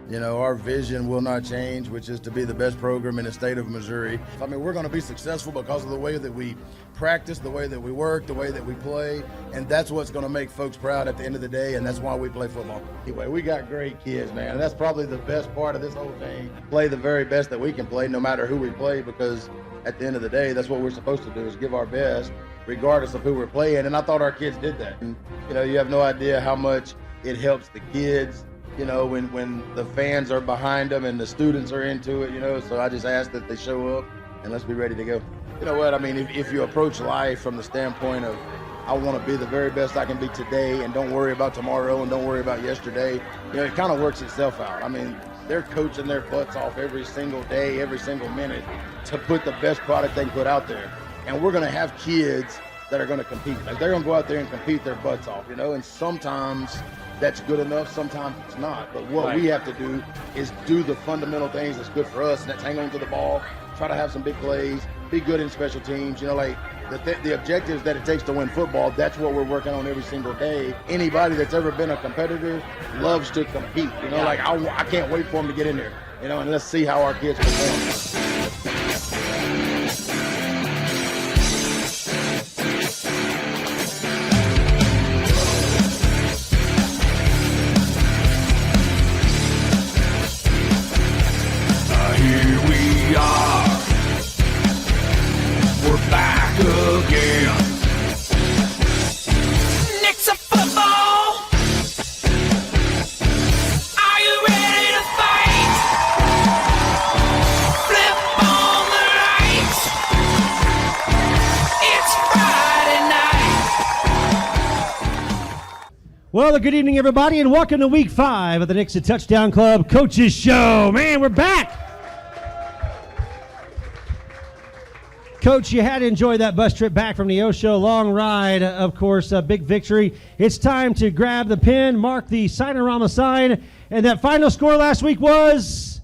You know, our vision will not change, which is to be the best program in the state of Missouri. I mean, we're going to be successful because of the way that we practice, the way that we work, the way that we play, and that's what's going to make folks proud at the end of the day, and that's why we play football. Anyway, we got great kids, man. That's probably the best part of this whole thing. Play the very best that we can play, no matter who we play, because at the end of the day, that's what we're supposed to do, is give our best, regardless of who we're playing, and I thought our kids did that. And, you know, you have no idea how much it helps the kids, you know, when the fans are behind them and the students are into it, you know, so I just ask that they show up and let's be ready to go. You know what, I mean, if you approach life from the standpoint of, I want to be the very best I can be today and don't worry about tomorrow and don't worry about yesterday, you know, it kind of works itself out. I mean, they're coaching their butts off every single day, every single minute to put the best product they can put out there. And we're going to have kids that are going to compete. Like, they're going to go out there and compete their butts off, you know, and sometimes that's good enough, sometimes it's not. But what we have to do is do the fundamental things that's good for us, and that's hang on to the ball, try to have some big plays, be good in special teams. You know, like the objectives that it takes to win football, that's what we're working on every single day. Anybody that's ever been a competitor loves to compete. You know, like I can't wait for them to get in there, you know, and let's see how our kids perform. Again. Nixa football. Are you ready to fight? Flip on the lights. It's Friday night. Well, good evening, everybody, and welcome to Week 5 of the Nixa Touchdown Club Coaches Show. Man, we're back. Coach, you had to enjoy that bus trip back from the Osho. Long ride, of course, a big victory. It's time to grab the pen, mark the Signorama sign, and that final score last week was?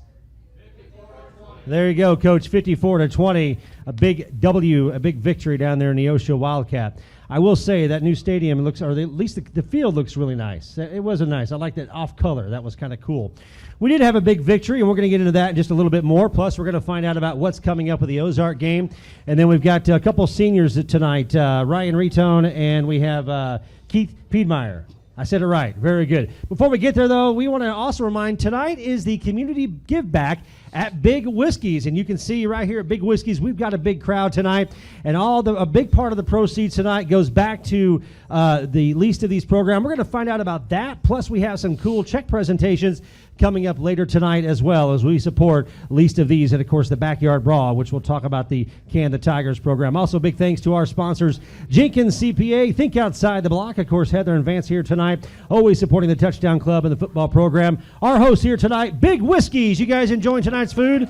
54-20. There you go, Coach, 54-20. A big W, a big victory down there in the Osho Wildcat. I will say that new stadium looks, or at least the field looks really nice. It wasn't nice. I like that off color. That was kind of cool. We did have a big victory, and we're going to get into that in just a little bit more. Plus, we're going to find out about what's coming up with the Ozark game. And then we've got a couple seniors tonight, Ryan Retone, and we have Keith Piedmeyer. I said it right. Very good. Before we get there, though, we want to also remind tonight is the community give back at Big Whiskey's, and you can see right here at Big Whiskey's we've got a big crowd tonight, and a big part of the proceeds tonight goes back to the Least of These program. We're going to find out about that. Plus, we have some cool check presentations coming up later tonight as well as we support Least of These and, of course, the Backyard Brawl, which we'll talk about the Can the Tigers program. Also, big thanks to our sponsors, Jenkins CPA, Think Outside the Block. Of course, Heather and Vance here tonight, always supporting the Touchdown Club and the football program. Our host here tonight, Big Whiskey's. You guys enjoying tonight's food?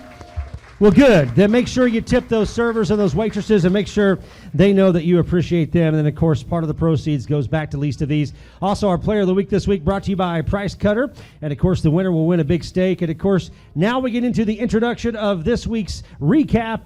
Well, good. Then make sure you tip those servers and those waitresses and make sure they know that you appreciate them. And then, of course, part of the proceeds goes back to Least of These. Also, our Player of the Week this week brought to you by Price Cutter. And, of course, the winner will win a big steak. And, of course, now we get into the introduction of this week's recap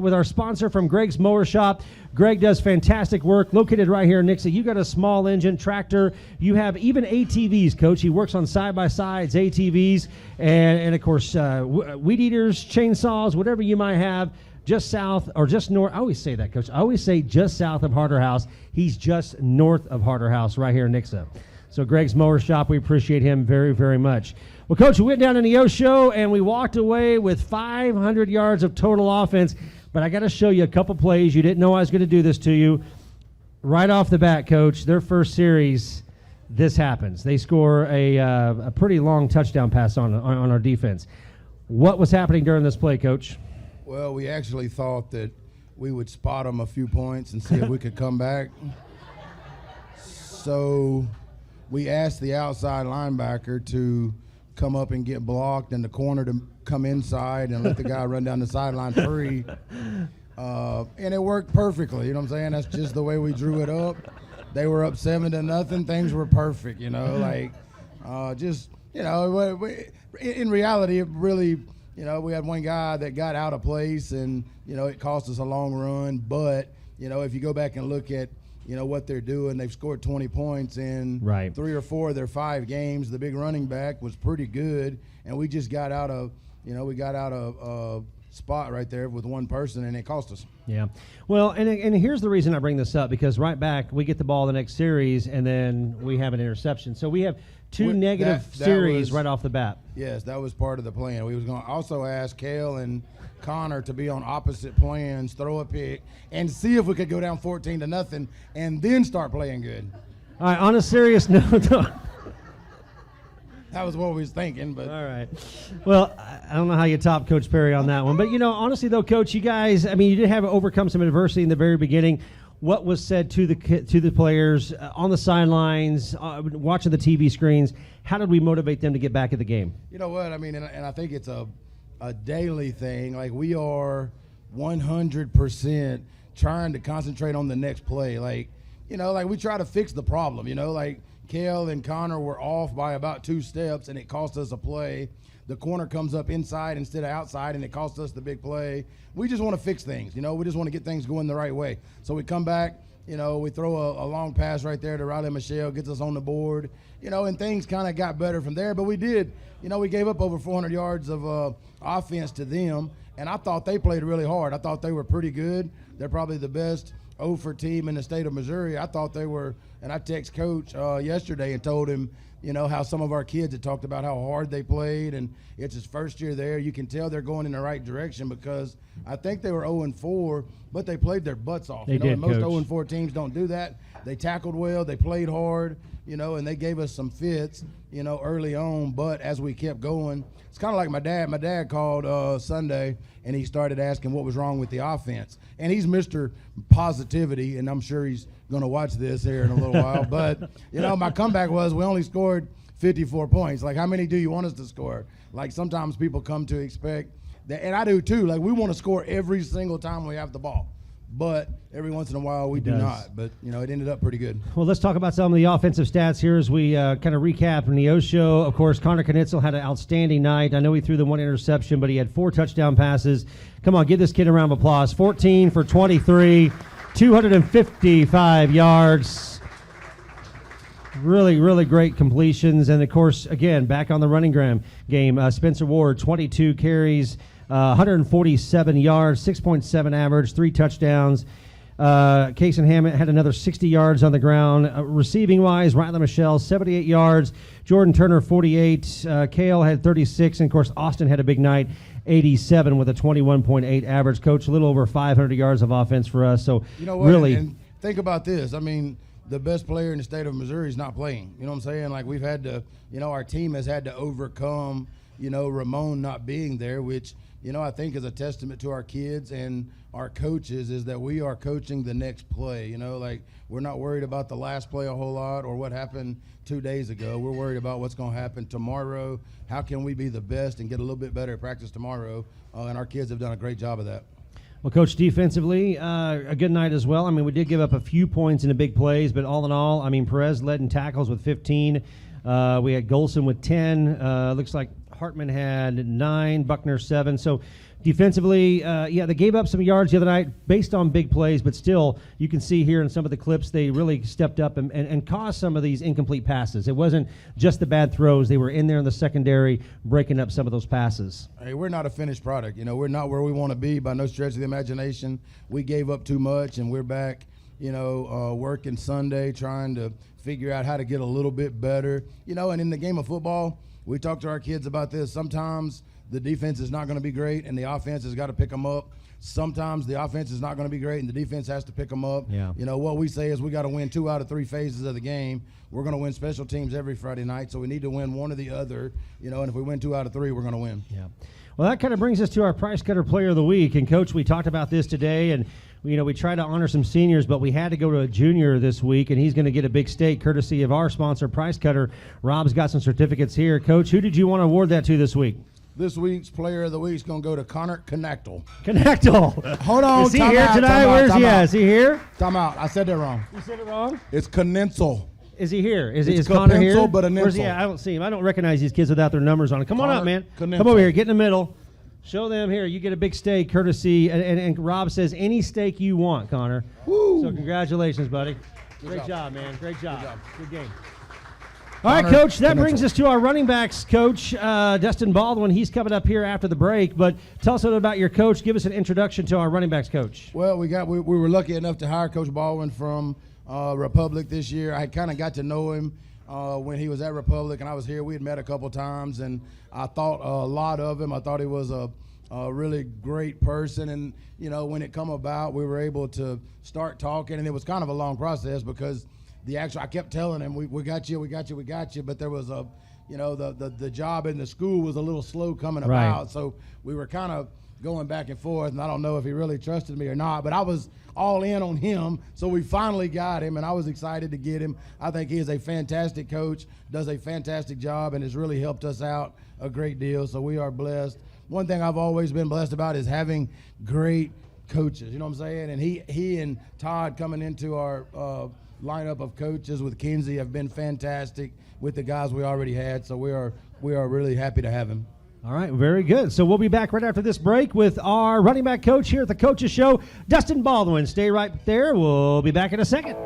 with our sponsor from Greg's Mower Shop. Greg does fantastic work, located right here in Nixa. You got a small engine tractor. You have even ATVs, Coach. He works on side-by-sides, ATVs, and of course, weed eaters, chainsaws, whatever you might have, just south or just north. I always say that, Coach. I always say just south of Harder House. He's just north of Harder House right here in Nixa. So Greg's Mower Shop, we appreciate him very, very much. Well, Coach, we went down in the Osho, and we walked away with 500 yards of total offense. But I got to show you a couple plays. You didn't know I was going to do this to you. Right off the bat, Coach, their first series, this happens. They score a pretty long touchdown pass on our defense. What was happening during this play, Coach? Well, we actually thought that we would spot them a few points and see if we could come back. So we asked the outside linebacker to come up and get blocked and the corner to come inside and let the guy run down the sideline free. And it worked perfectly, you know what I'm saying? That's just the way we drew it up. They were up 7-0. Things were perfect, you know, like just, you know, in reality, it really, you know, we had one guy that got out of place and, you know, it cost us a long run, but if you go back and look at, what they're doing, they've scored 20 points in Right. 3 or 4 of their 5 games. The big running back was pretty good, and we just got out of, a spot right there with one person, and it cost us. Yeah. Well, and here's the reason I bring this up, because right back, we get the ball the next series, and then we have an interception. So we have 2 negative that series was, right off the bat. Yes, that was part of the plan. We was going to also ask Kale and Connor to be on opposite plans, throw a pick, and see if we could go down 14-0, and then start playing good. All right, on a serious note, That was what we was thinking, but all right. Well, I don't know how you top Coach Perry on that one, but honestly though, Coach, you guys, you did have to overcome some adversity in the very beginning. What was said to the players on the sidelines, watching the TV screens? How did we motivate them to get back at the game? You know what? And I think it's a daily thing. Like, we are 100% trying to concentrate on the next play. Like we try to fix the problem. Like Kale and Connor were off by about 2 steps, and it cost us a play. The corner comes up inside instead of outside, and it cost us the big play. We just want to fix things. We just want to get things going the right way. So we come back, we throw a long pass right there to Riley Michelle, gets us on the board, and things kind of got better from there. But we did, we gave up over 400 yards of offense to them, and I thought they played really hard. I thought they were pretty good. They're probably the best Ophir team in the state of Missouri. I thought they were, and I text Coach yesterday and told him, how some of our kids had talked about how hard they played, and it's his first year there. You can tell they're going in the right direction, because I think they were 0-4, but they played their butts off. They did, and most Coach. 0-4 teams don't do that. They tackled well, they played hard, and they gave us some fits, early on, but as we kept going, it's kind of like my dad. My dad called Sunday, and he started asking what was wrong with the offense. And he's Mr. Positivity, and I'm sure he's going to watch this here in a little while. But, my comeback was we only scored 54 points. Like, how many do you want us to score? Like, sometimes people come to expect that, and I do too. Like, we want to score every single time we have the ball. But every once in a while we do not. But, it ended up pretty good. Well, let's talk about some of the offensive stats here as we kind of recap from the O show. Of course, Connor Knitzel had an outstanding night. I know he threw the 1 interception, but he had 4 touchdown passes. Come on, give this kid a round of applause. 14 for 23, 255 yards. Really, really great completions. And, of course, again, back on the running game, Spencer Ward, 22 carries, 147 yards, 6.7 average, 3 touchdowns. Cason Hammett had another 60 yards on the ground. Receiving-wise, Riley Michelle, 78 yards. Jordan Turner, 48. Kale had 36. And, of course, Austin had a big night, 87 with a 21.8 average. Coach, a little over 500 yards of offense for us. So, really. And think about this. The best player in the state of Missouri is not playing. You know what I'm saying? Like, we've had to, our team has had to overcome, Ramon not being there, which – I think is a testament to our kids and our coaches, is that we are coaching the next play. Like, we're not worried about the last play a whole lot or what happened 2 days ago. We're worried about what's going to happen tomorrow. How can we be the best and get a little bit better at practice tomorrow? And our kids have done a great job of that. Well, Coach, defensively, a good night as well. We did give up a few points in the big plays, but all in all, Perez led in tackles with 15. We had Golson with 10. Looks like Hartman had 9, Buckner 7. So defensively, they gave up some yards the other night based on big plays, but still, you can see here in some of the clips, they really stepped up and caused some of these incomplete passes. It wasn't just the bad throws. They were in there in the secondary breaking up some of those passes. Hey, we're not a finished product. We're not where we want to be by no stretch of the imagination. We gave up too much, and we're back, working Sunday, trying to figure out how to get a little bit better. And in the game of football, we talk to our kids about this. Sometimes the defense is not going to be great, and the offense has got to pick them up. Sometimes the offense is not going to be great, and the defense has to pick them up. Yeah. What we say is we got to win 2 out of 3 phases of the game. We're going to win special teams every Friday night, so we need to win one or the other. And if we win 2 out of 3, we're going to win. Yeah. Well, that kind of brings us to our Price Cutter Player of the Week. And, Coach, we talked about this today, and we tried to honor some seniors, but we had to go to a junior this week, and he's going to get a big steak courtesy of our sponsor, Price Cutter. Rob's got some certificates here. Coach, who did you want to award that to this week? This week's Player of the Week is going to go to Connor Knechtel. Hold on. Is he here tonight? Where's he at? Is he here? Time out. I said that wrong. You said it wrong? It's Knechtel. Is he here? Is It's Connor here? but a Where's he Knechtel. at? I don't see him. I don't recognize these kids without their numbers on it. Come on Connor up, man. Knechtel. Come over here. Get in the middle. Show them here. You get a big steak courtesy, and Rob says any steak you want, Connor. Woo. So congratulations, buddy. Great job. job, man. Great job. Good job. Good game. All right, Connor, Coach, that brings Peninsula. us to our running backs coach, Dustin Baldwin. He's coming up here after the break, but tell us a little about your coach. Give us an introduction to our running backs coach. Well, we were lucky enough to hire Coach Baldwin from Republic this year. I kind of got to know him when he was at Republic, and I was here. We had met a couple times, and I thought a lot of him. I thought he was a really great person, and when it come about, we were able to start talking, and it was kind of a long process because I kept telling him we got you, but there was the job in the school was a little slow coming about, so we were kind of going back and forth, and I don't know if he really trusted me or not, but I was all in on him, so we finally got him, and I was excited to get him. I think he is a fantastic coach, does a fantastic job, and has really helped us out a great deal, so we are blessed. One thing I've always been blessed about is having great coaches, you know what I'm saying? And he and Todd coming into our lineup of coaches with Kinsey have been fantastic with the guys we already had, so we are really happy to have him. All right, very good. So we'll be back right after this break with our running back coach here at the Coaches Show, Dustin Baldwin. Stay right there. We'll be back in a second.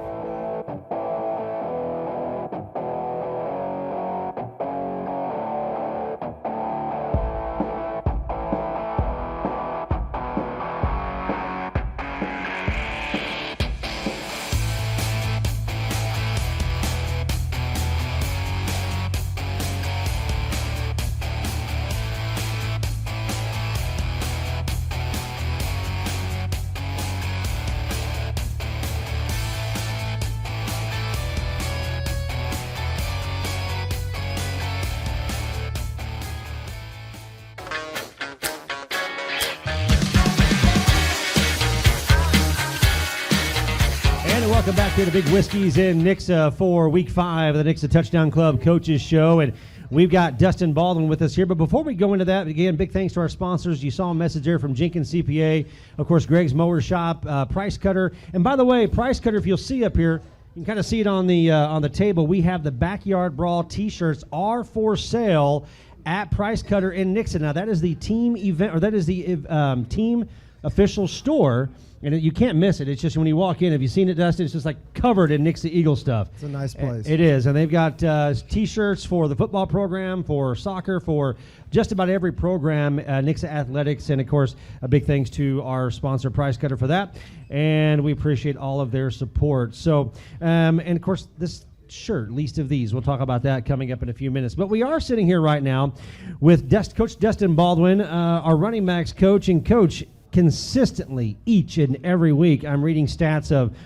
Welcome back to the Big Whiskeys in Nixa for Week 5 of the Nixa Touchdown Club Coaches Show. And we've got Dustin Baldwin with us here. But before we go into that, again, big thanks to our sponsors. You saw a message there from Jenkins CPA, of course, Greg's Mower Shop, Price Cutter. And by the way, Price Cutter, if you'll see up here, you can kind of see it on the table. We have the Backyard Brawl T-shirts are for sale at Price Cutter in Nixa. Now, that is the team event, or that is the team official store. And you can't miss it. It's just when you walk in, have you seen it, Dustin? It's just like covered in Nixa Eagle stuff. It's a nice place. It is. And they've got T-shirts for the football program, for soccer, for just about every program, Nixa Athletics. And, of course, a big thanks to our sponsor, Price Cutter, for that. And we appreciate all of their support. So, and, of course, this shirt, least of these. We'll talk about that coming up in a few minutes. But we are sitting here right now with Coach Dustin Baldwin, our running backs coach. And, Coach, consistently each and every week I'm reading stats of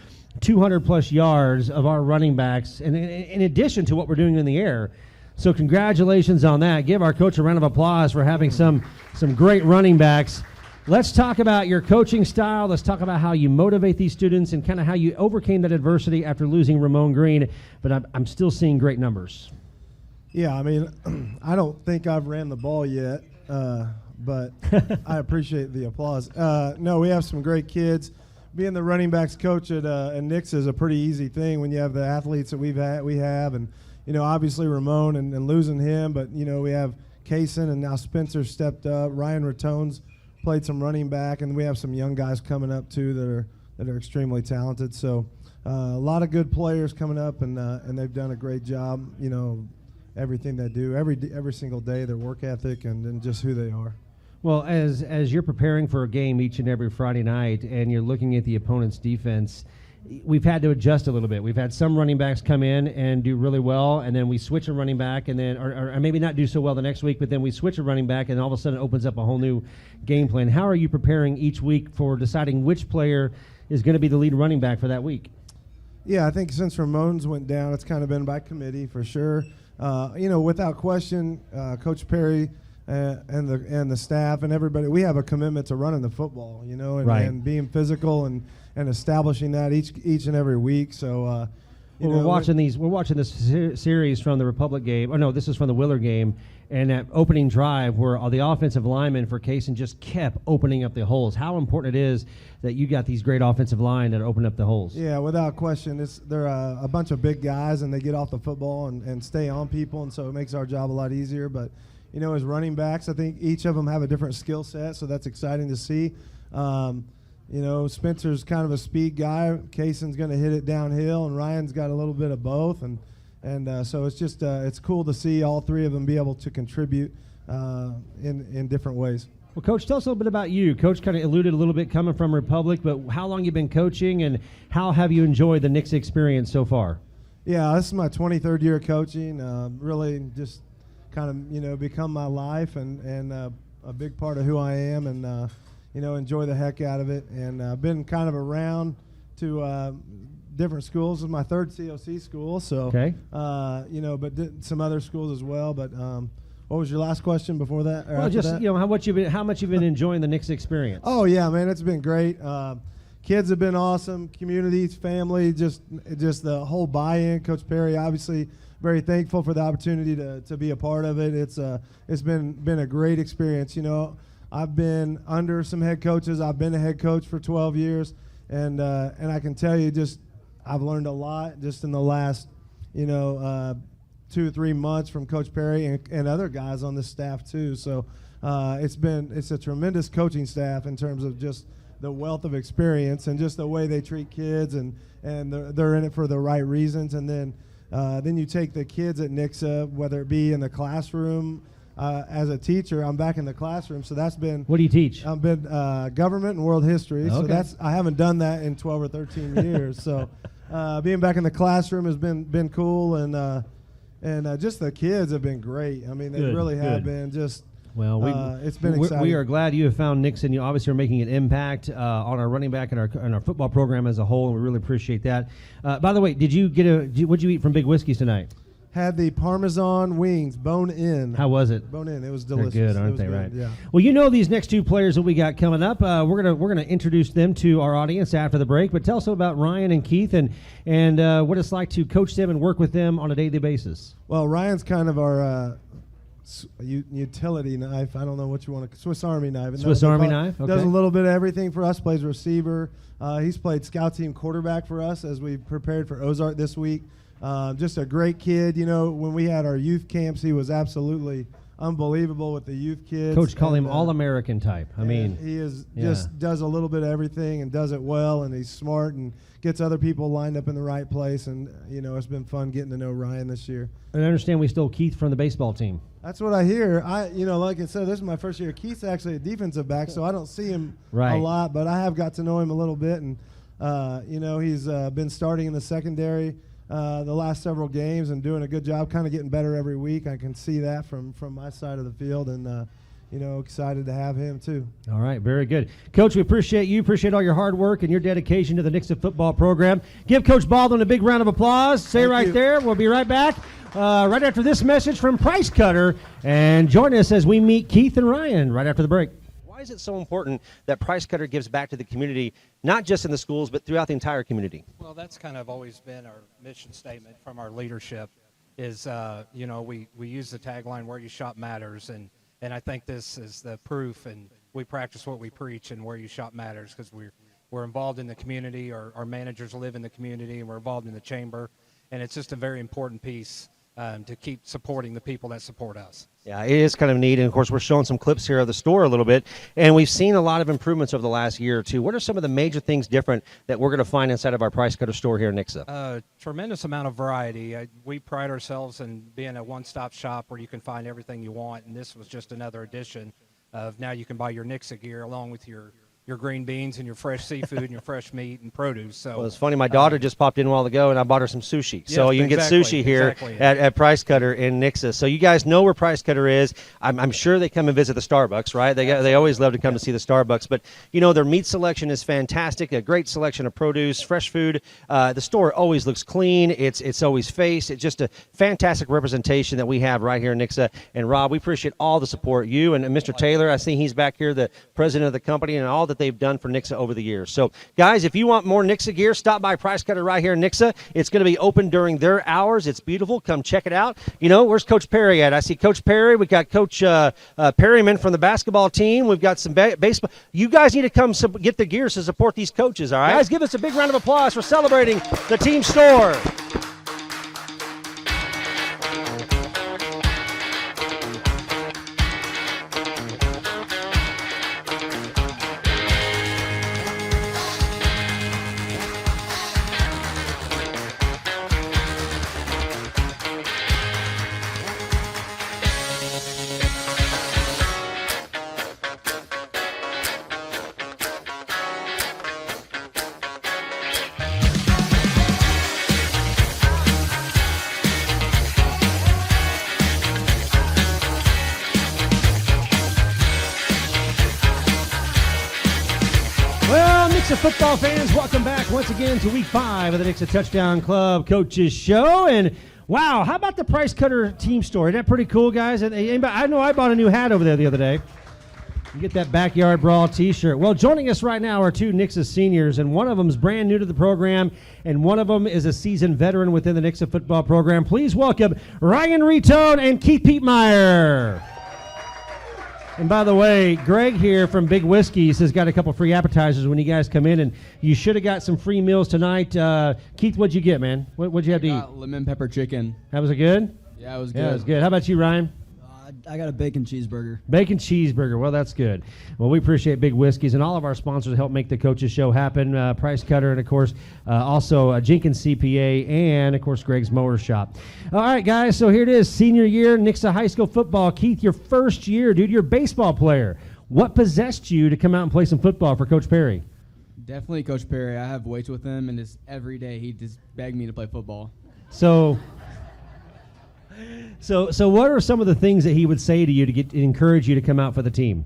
200 plus yards of our running backs, and in addition to what we're doing in the air. So congratulations on that. Give our coach a round of applause for having some great running backs. Let's talk about your coaching style. Let's talk about how you motivate these students and kind of how you overcame that adversity after losing Ramon Green. But I'm still seeing great numbers. Yeah, I mean, I don't think I've ran the ball yet, but I appreciate the applause. No, we have some great kids. Being the running backs coach at Nixa is a pretty easy thing when you have the athletes that we have, and obviously Ramon and losing him, but we have Kaysen, and now Spencer stepped up. Ryan Ratone's played some running back, and we have some young guys coming up too that are extremely talented. So a lot of good players coming up, and they've done a great job. Everything they do every single day, their work ethic and just who they are. Well, as you're preparing for a game each and every Friday night and you're looking at the opponent's defense, we've had to adjust a little bit. We've had some running backs come in and do really well, and then we switch a running back, and then or maybe not do so well the next week, but then we switch a running back, and all of a sudden it opens up a whole new game plan. How are you preparing each week for deciding which player is going to be the lead running back for that week? Yeah, I think since Ramon's went down, it's kind of been by committee for sure. Without question, Coach Perry and the staff and everybody, we have a commitment to running the football, and being physical and establishing that each and every week. So, we're watching this series from the Republic game. Oh no, this is from the Willard game, and that opening drive where all the offensive linemen for Kaysen just kept opening up the holes. How important it is that you got these great offensive line that open up the holes. Yeah, without question, they're a bunch of big guys, and they get off the football and stay on people, and so it makes our job a lot easier. But his running backs. I think each of them have a different skill set, so that's exciting to see. Spencer's kind of a speed guy. Kaysen's going to hit it downhill, and Ryan's got a little bit of both, and so it's just it's cool to see all three of them be able to contribute in different ways. Well, Coach, tell us a little bit about you. Coach kind of alluded a little bit coming from Republic, but how long you been coaching, and how have you enjoyed the Nixa experience so far? Yeah, this is my 23rd year coaching. Really just kind of, become my life and a big part of who I am, and, enjoy the heck out of it. And I've been kind of around to different schools. This is my third COC school, so, okay. But did some other schools as well. But what was your last question before that? Well, just, that? How much you've been enjoying the Nixa experience? Oh, yeah, man, it's been great. Kids have been awesome. Communities, family, just the whole buy-in. Coach Perry, obviously, very thankful for the opportunity to be a part of it. It's been a great experience. I've been under some head coaches. I've been a head coach for 12 years, and I can tell you, I've learned a lot just in the last 2 or 3 months from Coach Perry and other guys on this staff too. So it's a tremendous coaching staff in terms of just the wealth of experience and just the way they treat kids, and they're in it for the right reasons. And then you take the kids at Nixa, whether it be in the classroom. As a teacher, I'm back in the classroom, so that's been. What do you teach? I've been government and world history, okay. So I haven't done that in 12 or 13 years. So being back in the classroom has been cool, and just the kids have been great. I mean, they really have been just. Well, it's been exciting. We are glad you have found Nixa, and you obviously are making an impact on our running back and our football program as a whole, and we really appreciate that. By the way, what'd you eat from Big Whiskey's tonight? Had the Parmesan wings, bone in. How was it? Bone in. It was delicious. They're good, aren't they? Right. Yeah. Well, these next two players that we got coming up. We're gonna introduce them to our audience after the break. But tell us about Ryan and Keith and what it's like to coach them and work with them on a daily basis. Well, Ryan's kind of our utility knife. I don't know what you want to. Swiss Army knife. Swiss Army knife. Okay. Does a little bit of everything for us. Plays receiver. He's played scout team quarterback for us as we prepared for Ozark this week. Just a great kid. When we had our youth camps, he was absolutely unbelievable with the youth kids. Coach call him all-American type. I mean, he just does a little bit of everything and does it well, and he's smart and gets other people lined up in the right place. And it's been fun getting to know Ryan this year. And I understand we stole Keith from the baseball team. That's what I hear. Like I said, this is my first year. Keith's actually a defensive back, so I don't see him a lot, but I have got to know him a little bit, and he's been starting in the secondary the last several games and doing a good job, kind of getting better every week. I can see that from my side of the field, and excited to have him too. All right, very good. Coach, we appreciate you. Appreciate all your hard work and your dedication to the Nixa football program. Give Coach Baldwin a big round of applause. Thank you. There. We'll be right back right after this message from Price Cutter. And join us as we meet Keith and Ryan right after the break. Why is it so important that Price Cutter gives back to the community, not just in the schools, but throughout the entire community? Well, that's kind of always been our mission statement from our leadership is, we use the tagline, where you shop matters. And I think this is the proof, and we practice what we preach, and where you shop matters, because we're involved in the community. Our managers live in the community, and we're involved in the chamber. And it's just a very important piece to keep supporting the people that support us. Yeah, it is kind of neat. And, of course, we're showing some clips here of the store a little bit. And we've seen a lot of improvements over the last year or two. What are some of the major things different that we're going to find inside of our Price Cutter store here in Nixa? Tremendous amount of variety. We pride ourselves in being a one-stop shop where you can find everything you want. And this was just another addition of now you can buy your Nixa gear along with your green beans and your fresh seafood and your fresh meat and produce. So well, it's funny. My daughter just popped in a while ago, and I bought her some sushi. So you can get sushi here at Price Cutter in Nixa. So you guys know where Price Cutter is. I'm sure they come and visit the Starbucks, right? They always love to come to see the Starbucks. But, their meat selection is fantastic, a great selection of produce, fresh food. The store always looks clean. It's always faced. It's just a fantastic representation that we have right here in Nixa. And, Rob, we appreciate all the support. You and Mr. Taylor, I see he's back here, the president of the company, and all that they've done for Nixa over the years. So, guys, if you want more Nixa gear, stop by Price Cutter right here in Nixa. It's going to be open during their hours. It's beautiful. Come check it out. Where's Coach Perry at? I see Coach Perry. We've got Coach Perryman from the basketball team. We've got some baseball. You guys need to come get the gears to support these coaches, all right? Guys, give us a big round of applause for celebrating the team store. Nixa football fans, welcome back once again to week 5 of the Nixa Touchdown Club Coaches Show. And wow, how about the Price Cutter team store? Isn't that pretty cool, guys? And I know I bought a new hat over there the other day. You get that Backyard Brawl t-shirt. Well, joining us right now are 2 Nixa seniors, and one of them is brand new to the program, and one of them is a seasoned veteran within the Nixa football program. Please welcome Ryan Retone and Keith Peetmeyer. And by the way, Greg here from Big Whiskey's has got a couple free appetizers when you guys come in, and you should have got some free meals tonight. Keith, what'd you get, man? What'd you have to eat? Lemon pepper chicken. That was it good? Yeah, it was good. Yeah, it was good. How about you, Ryan? I got a bacon cheeseburger. Bacon cheeseburger. Well, that's good. Well, we appreciate Big Whiskey's and all of our sponsors help make the Coaches Show happen. Price Cutter and, of course, also Jenkins CPA and, of course, Greg's Mower Shop. All right, guys, so here it is. Senior year, Nixa High School football. Keith, your first year, dude, you're a baseball player. What possessed you to come out and play some football for Coach Perry? Definitely Coach Perry. I have weights with him, and just every day he just begged me to play football. So what are some of the things that he would say to you to encourage you to come out for the team?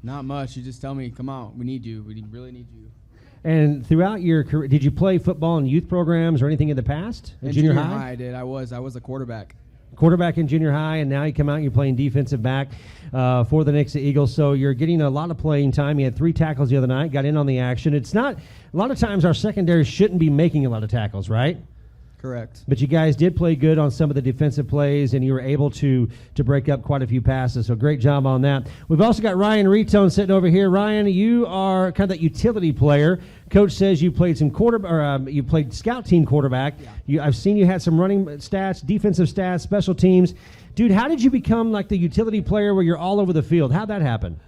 Not much. He just tell me, come out. We need you. We really need you. And throughout your career, did you play football in youth programs or anything in the past? In junior high, I did. I was a quarterback. Quarterback in junior high, and now you come out and you're playing defensive back for the Nixa Eagles. So you're getting a lot of playing time. You had 3 tackles the other night, got in on the action. It's not, a lot of times our secondary shouldn't be making a lot of tackles, right? Correct. But you guys did play good on some of the defensive plays, and you were able to break up quite a few passes. So great job on that. We've also got Ryan Retone sitting over here. Ryan, you are kind of that utility player. Coach says you played some you played scout team quarterback. Yeah. I've seen you had some running stats, defensive stats, special teams. Dude, how did you become like the utility player where you're all over the field? How'd that happen?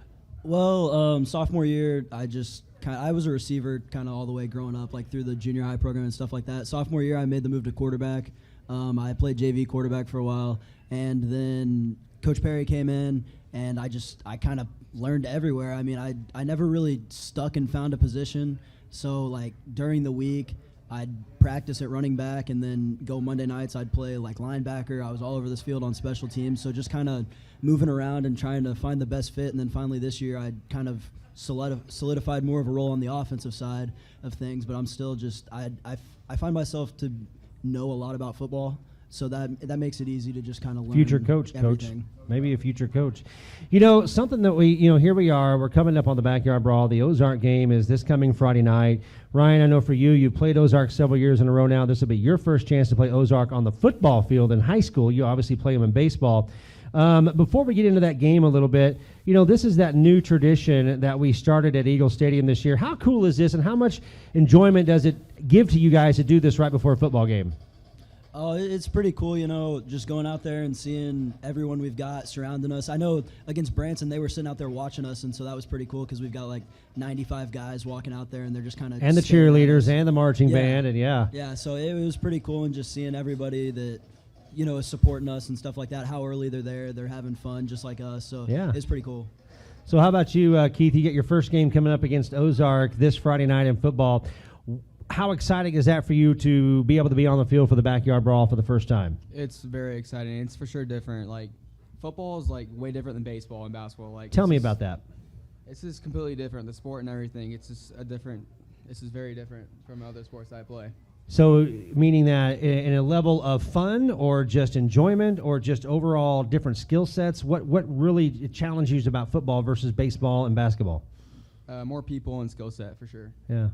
Well, sophomore year, I was a receiver kind of all the way growing up, like through the junior high program and stuff like that. Sophomore year, I made the move to quarterback. I played JV quarterback for a while, and then Coach Perry came in, and I kind of learned everywhere. I mean, I never really stuck and found a position. So like during the week, I'd practice at running back, and then go Monday nights, I'd play like linebacker. I was all over this field on special teams, so just kind of moving around and trying to find the best fit. And then finally this year, I'd kind of solidified more of a role on the offensive side of things, but I'm still just I find myself to know a lot about football, so that makes it easy to just kind of learn. Future coach, everything. Maybe a future coach. You know, something that here we are. We're coming up on the Backyard Brawl. The Ozark game is this coming Friday night. Ryan, I know for you played Ozark several years in a row now. This will be your first chance to play Ozark on the football field in high school. You obviously play them in baseball. Before we get into that game a little bit, this is that new tradition that we started at Eagle Stadium this year. How cool is this, and how much enjoyment does it give to you guys to do this right before a football game? Oh, it's pretty cool, just going out there and seeing everyone we've got surrounding us. I know against Branson, they were sitting out there watching us, and so that was pretty cool because we've got like 95 guys walking out there, and they're just kind of... And the cheerleaders and the marching band, and Yeah, so it was pretty cool, and just seeing everybody that... is supporting us and stuff like that, how early they're having fun just like us, so it's pretty cool. So how about you, Keith? You get your first game coming up against Ozark this Friday night in football. How exciting is that for you to be able to be on the field for the Backyard Brawl for the first time? It's very exciting. It's for sure different. Like, football is like way different than baseball and basketball. Like, Tell me about that. It's just completely different. The sport and everything, it's just this is very different from other sports I play. So meaning that in a level of fun or just enjoyment or just overall different skill sets, what really challenges you about football versus baseball and basketball? More people and skill set for sure. Yeah.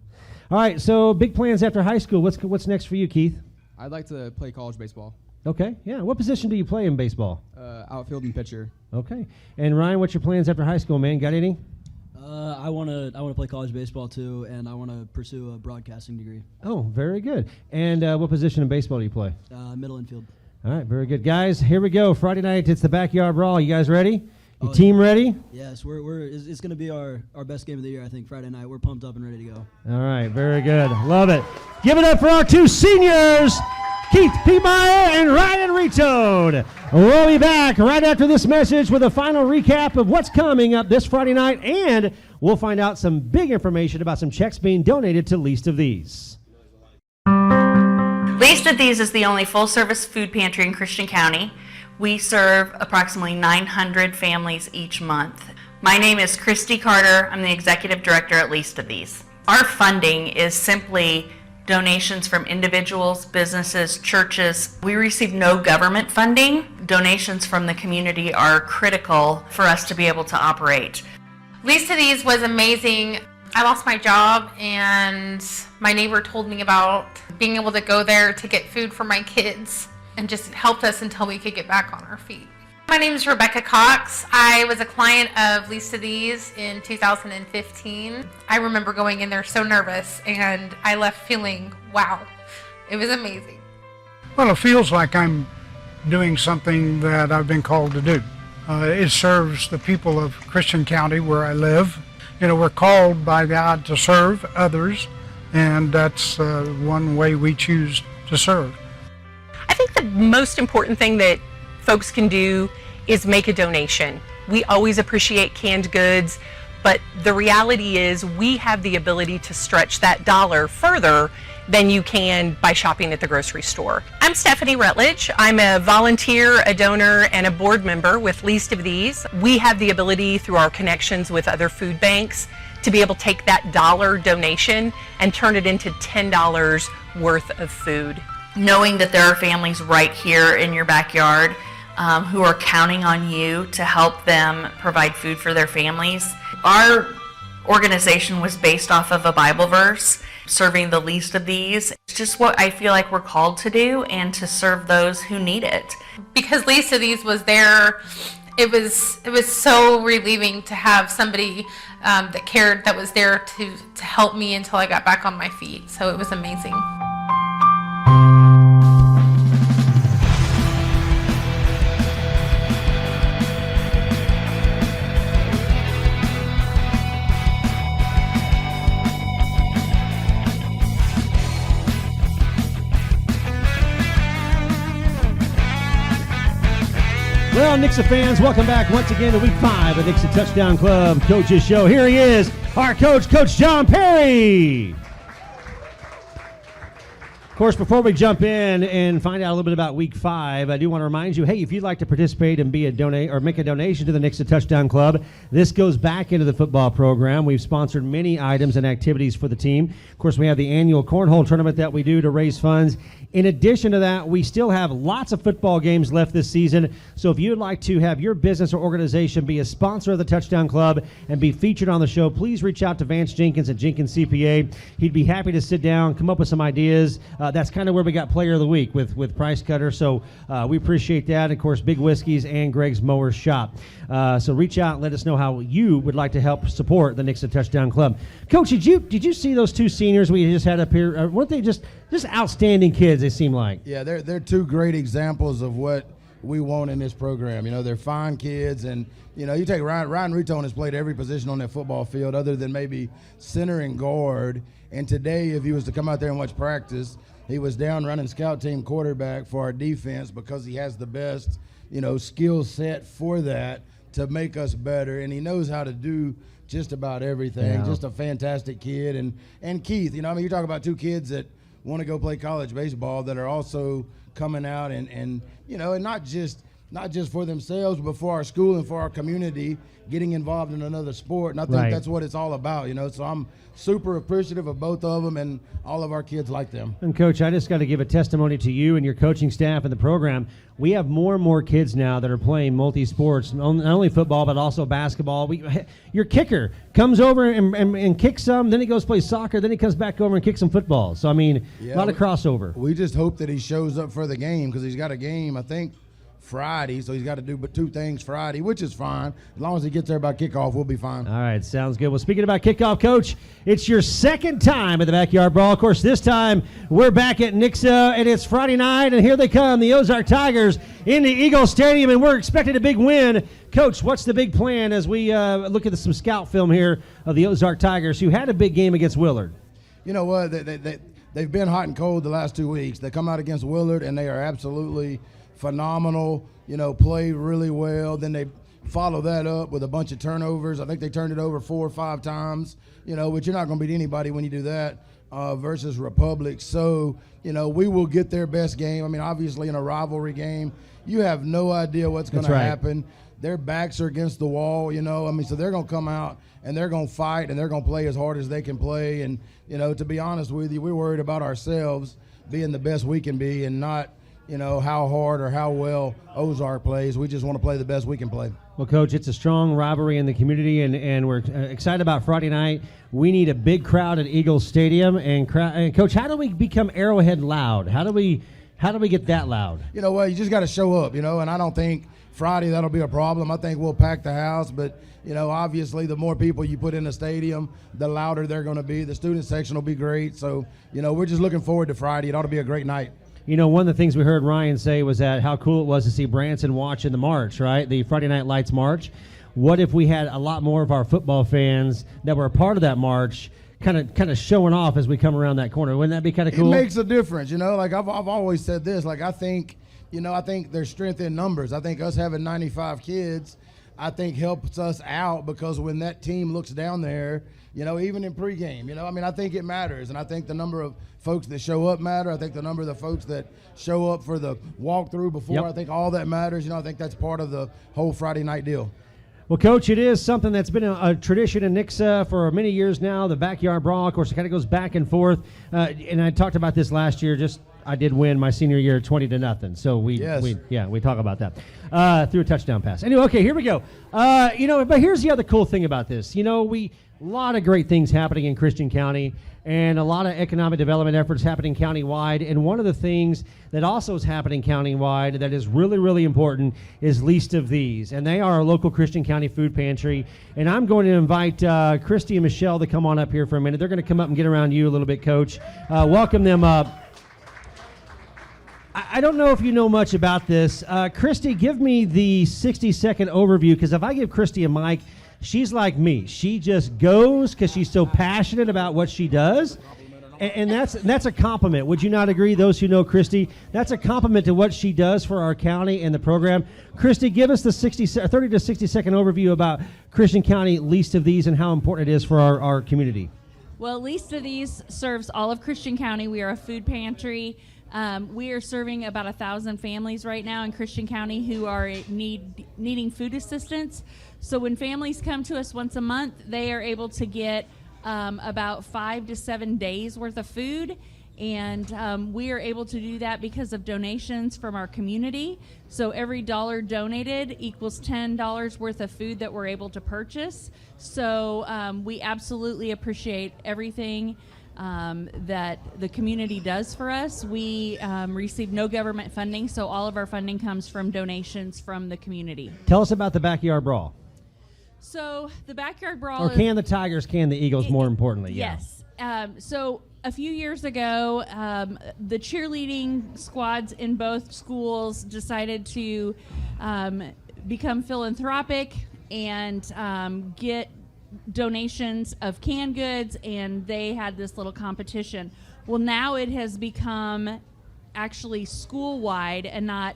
All right, so big plans after high school. What's next for you, Keith? I'd like to play college baseball. Okay, yeah. What position do you play in baseball? Outfield and pitcher. Okay. And Ryan, what's your plans after high school, man? Got any? I want to play college baseball too, and I want to pursue a broadcasting degree. Oh, very good. And what position in baseball do you play? Middle infield. All right, very good. Guys, here we go. Friday night, it's the Backyard Brawl. You guys ready? Your team ready? Yes, it's going to be our best game of the year, I think, Friday night. We're pumped up and ready to go. All right, very good. Love it. Give it up for our 2 seniors, Keith Peetmeyer and Ryan Retone. We'll be back right after this message with a final recap of what's coming up this Friday night, and we'll find out some big information about some checks being donated to Least of These. Least of These is the only full-service food pantry in Christian County. We serve approximately 900 families each month. My name is Christy Carter. I'm the executive director at Least of These. Our funding is simply donations from individuals, businesses, churches. We receive no government funding. Donations from the community are critical for us to be able to operate. Least of These was amazing. I lost my job and my neighbor told me about being able to go there to get food for my kids and just helped us until we could get back on our feet. My name is Rebecca Cox. I was a client of Least of These in 2015. I remember going in there so nervous and I left feeling, wow, it was amazing. Well, it feels like I'm doing something that I've been called to do. It serves the people of Christian County where I live. You know, we're called by God to serve others, and that's one way we choose to serve. I think the most important thing that folks can do is make a donation. We always appreciate canned goods, but the reality is we have the ability to stretch that dollar further than you can by shopping at the grocery store. I'm Stephanie Rutledge. I'm a volunteer, a donor, and a board member with Least of These. We have the ability through our connections with other food banks to be able to take that dollar donation and turn it into $10 worth of food. Knowing that there are families right here in your backyard who are counting on you to help them provide food for their families. Our organization was based off of a Bible verse, serving the least of these. It's just what I feel like we're called to do and to serve those who need it. Because Least of These was there, it was so relieving to have somebody that cared, that was there to help me until I got back on my feet. So it was amazing. Well, Nixa fans, welcome back once again to Week 5 of Nixa Touchdown Club Coaches Show. Here he is, our coach, Coach John Perry. Of course, before we jump in and find out a little bit about Week 5, I do want to remind you, hey, if you'd like to participate and be a donate or make a donation to the Nixa Touchdown Club, this goes back into the football program. We've sponsored many items and activities for the team. Of course, we have the annual cornhole tournament that we do to raise funds. In addition to that, we still have lots of football games left this season. So if you'd like to have your business or organization be a sponsor of the Touchdown Club and be featured on the show, please reach out to Vance Jenkins at Jenkins CPA. He'd be happy to sit down, come up with some ideas. That's kind of where we got Player of the Week with Price Cutter. So we appreciate that. Of course, Big Whiskey's and Greg's Mower Shop. So reach out and let us know how you would like to help support the Nixa Touchdown Club. Coach, did you see those two seniors we just had up here? Weren't they just outstanding kids, they seem like? Yeah, they're two great examples of what we want in this program. You know, they're fine kids, and, you know, you take Ryan Riton has played every position on that football field other than maybe center and guard. And today, if he was to come out there and watch practice, he was down running scout team quarterback for our defense because he has the best, you know, skill set for that to make us better. And he knows how to do just about everything. Yeah. Just a fantastic kid. And Keith, you know, I mean, you talk about two kids that want to go play college baseball that are also coming out and you know, and not just for themselves, but for our school and for our community, getting involved in another sport. And I think that's what it's all about, you know. So I'm super appreciative of both of them, and all of our kids like them. And Coach, I just got to give a testimony to you and your coaching staff and the program. We have more and more kids now that are playing multi-sports, not only football but also basketball. Your kicker comes over and kicks some, then he goes play soccer, then he comes back over and kicks some football. So, I mean, a lot of crossover. We just hope that he shows up for the game because he's got a game, I think, Friday, so he's got to do but two things Friday, which is fine. As long as he gets there by kickoff, we'll be fine. All right, sounds good. Well, speaking about kickoff, Coach, it's your second time at the Backyard Brawl. Of course, this time we're back at Nixa, and it's Friday night, and here they come, the Ozark Tigers into Eagle Stadium, and we're expecting a big win. Coach, what's the big plan as we look at some scout film here of the Ozark Tigers, who had a big game against Willard? You know what? They've been hot and cold the last 2 weeks. They come out against Willard, and they are absolutely phenomenal, you know, play really well. Then they follow that up with a bunch of turnovers. I think they turned it over 4 or 5 times, you know, which you're not going to beat anybody when you do that versus Republic. So, you know, we will get their best game. I mean, obviously in a rivalry game, you have no idea what's going to happen. their backs are against the wall, you know. I mean, so they're going to come out and they're going to fight and they're going to play as hard as they can play. And, you know, to be honest with you, we're worried about ourselves being the best we can be and not, you know, how hard or how well Ozark plays. We just want to play the best we can play. Well, Coach, it's a strong rivalry in the community, and we're excited about Friday night. We need a big crowd at Eagles Stadium. And Coach, how do we become Arrowhead loud? How do we get that loud? You know what? You just got to show up, you know, and I don't think Friday that'll be a problem. I think we'll pack the house, but, you know, obviously the more people you put in the stadium, the louder they're going to be. The student section will be great. So, you know, we're just looking forward to Friday. It ought to be a great night. You know, one of the things we heard Ryan say was that how cool it was to see Branson watching the march, right? The Friday Night Lights march. What if we had a lot more of our football fans that were a part of that march kind of showing off as we come around that corner? Wouldn't that be kind of cool? It makes a difference, you know. Like I've always said this, like I think there's strength in numbers. I think us having 95 kids, I think helps us out because when that team looks down there, you know, even in pregame, you know, I mean, I think it matters. And I think the number of folks that show up matter. I think the number of the folks that show up for the walkthrough before, I think all that matters. You know, I think that's part of the whole Friday night deal. Well, Coach, it is something that's been a tradition in Nixa for many years now, the backyard brawl. Of course, it kind of goes back and forth. And I talked about this last year. I did win my senior year 20-0. So we talk about that through a touchdown pass. Anyway, okay, here we go. You know, but here's the other cool thing about this. You know, a lot of great things happening in Christian County and a lot of economic development efforts happening countywide. And one of the things that also is happening countywide that is really, really important is Least of These. And they are a local Christian County food pantry. And I'm going to invite Christy and Michelle to come on up here for a minute. They're going to come up and get around you a little bit, Coach. Welcome them up. I don't know if you know much about this. Christy, give me the 60-second overview, because if I give Christy a mic, she's like me. She just goes because she's so passionate about what she does. And that's a compliment. Would you not agree, those who know Christy? That's a compliment to what she does for our county and the program. Christy, give us the 30 to 60-second overview about Christian County Least of These and how important it is for our community. Well, Least of These serves all of Christian County. We are a food pantry. We are serving about 1,000 families right now in Christian County who are needing food assistance. So when families come to us once a month, they are able to get about 5 to 7 days worth of food. And we are able to do that because of donations from our community. So every dollar donated equals $10 worth of food that we're able to purchase. So we absolutely appreciate everything that the community does for us. We receive no government funding, so all of our funding comes from donations from the community. Tell us about the Backyard Brawl. So the Backyard Brawl Or can the Tigers, can the Eagles, more importantly? Yes. So a few years ago, the cheerleading squads in both schools decided to become philanthropic and get donations of canned goods, and they had this little competition. Well, now it has become actually school-wide and not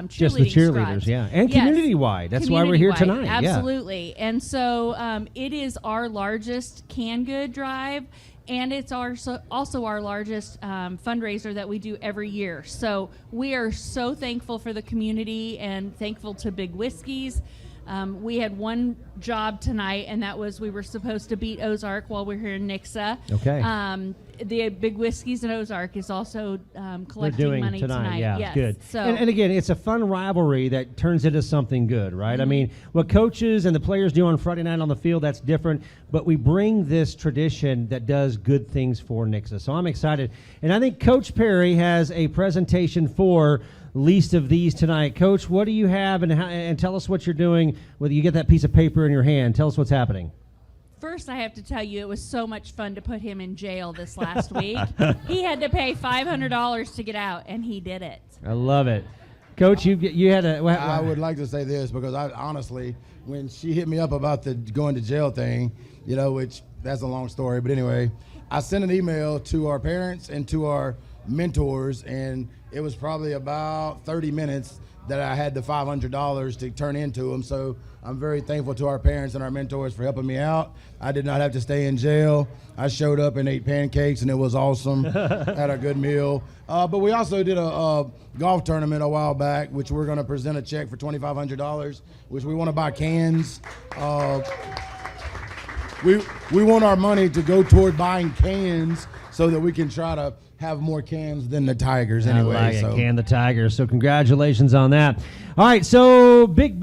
just the cheerleaders, squads. yeah, and community-wide. That's why we're here tonight. Absolutely. Yeah. And so it is our largest canned good drive, and it's also our largest fundraiser that we do every year. So we are so thankful for the community and thankful to Big Whiskeys. We had one job tonight, and that was we were supposed to beat Ozark while we're here in Nixa. Okay. The Big Whiskeys in Ozark is also collecting money tonight. Yeah, yes. Good. So, and again, it's a fun rivalry that turns into something good, right? Mm-hmm. I mean, what coaches and the players do on Friday night on the field, that's different. But we bring this tradition that does good things for Nixa. So I'm excited. And I think Coach Perry has a presentation for Least of These tonight. Coach, what do you have, and tell us what you're doing. Whether you get that piece of paper in your hand, tell us what's happening. First, I have to tell you, it was so much fun to put him in jail this last week. He had to pay $500 to get out, and he did it. I love it. Coach, you had a... I would like to say this, because I honestly, when she hit me up about the going to jail thing, you know, which that's a long story, but anyway, I sent an email to our parents and to our mentors, and it was probably about 30 minutes that I had the $500 to turn into them. So I'm very thankful to our parents and our mentors for helping me out. I did not have to stay in jail. I showed up and ate pancakes, and it was awesome. Had a good meal. But we also did a golf tournament a while back, which we're going to present a check for $2,500, which we want to buy cans. We want our money to go toward buying cans so that we can try to have more cans than the Tigers anyway. I like it, can the Tigers. So congratulations on that. All right, so big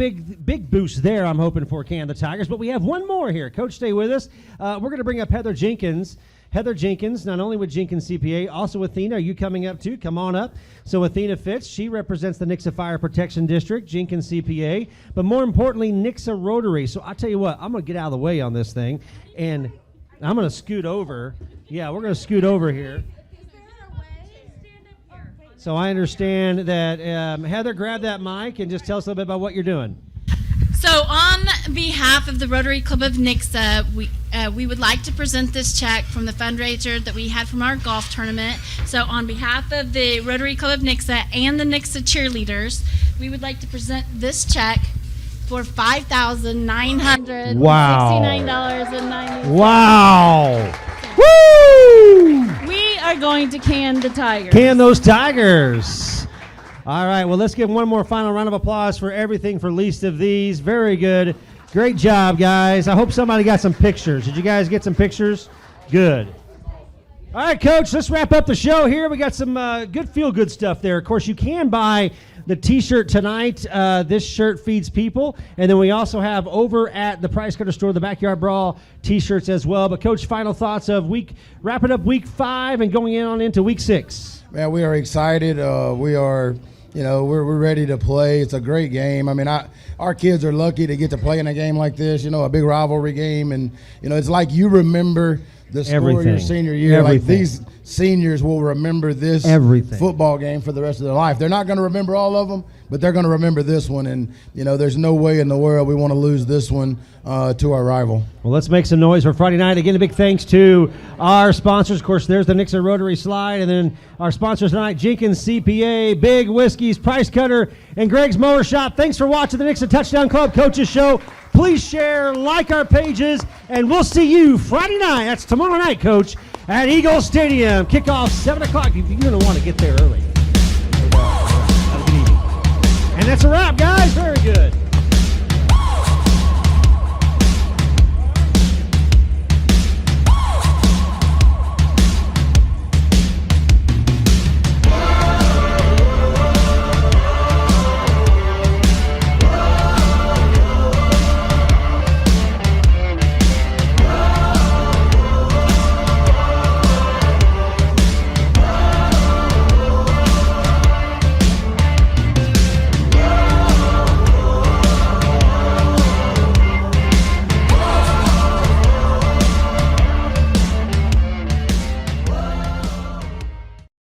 boost there I'm hoping for Can the Tigers. But we have one more here. Coach, stay with us. We're going to bring up Heather Jenkins. Heather Jenkins, not only with Jenkins CPA, also Athena. Are you coming up too? Come on up. So Athena Fitz, she represents the Nixa Fire Protection District, Jenkins CPA, but more importantly, Nixa Rotary. So I'll tell you what, I'm going to get out of the way on this thing, and I'm going to scoot over. Yeah, we're going to scoot over here. So I understand that, Heather, grab that mic and just tell us a little bit about what you're doing. So on behalf of the Rotary Club of Nixa, we would like to present this check from the fundraiser that we had from our golf tournament. So on behalf of the Rotary Club of Nixa and the Nixa cheerleaders, we would like to present this check for $5,969.90. Wow. Woo! We are going to can the Tigers. Can those Tigers. All right, well, let's give one more final round of applause for everything for least of these. Very good. Great job, guys. I hope somebody got some pictures. Did you guys get some pictures? Good. All right, Coach, let's wrap up the show here. We got some good feel-good stuff there. Of course, you can buy the T-shirt tonight. This shirt feeds people. And then we also have over at the Price Cutter store, the Backyard Brawl T-shirts as well. But, Coach, final thoughts of wrapping up week 5 and going on into week 6. Man, we are excited. We are, we're ready to play. It's a great game. I mean, our kids are lucky to get to play in a game like this, a big rivalry game. And, it's like you remember the score of your senior year. Everything. Like these seniors will remember this football game for the rest of their life. They're not going to remember all of them, but they're going to remember this one. And, there's no way in the world we want to lose this one to our rival. Well, let's make some noise for Friday night. Again, a big thanks to our sponsors. Of course, there's the Nixa Rotary Slide, and then our sponsors tonight, Jenkins CPA, Big Whiskey's, Price Cutter, and Greg's Mower Shop. Thanks for watching the Nixa Touchdown Club Coaches Show. Please share, like our pages, and we'll see you Friday night. That's tomorrow night, Coach, at Eagle Stadium. Kickoff 7 o'clock. You're going to want to get there early. And that's a wrap, guys. Very good.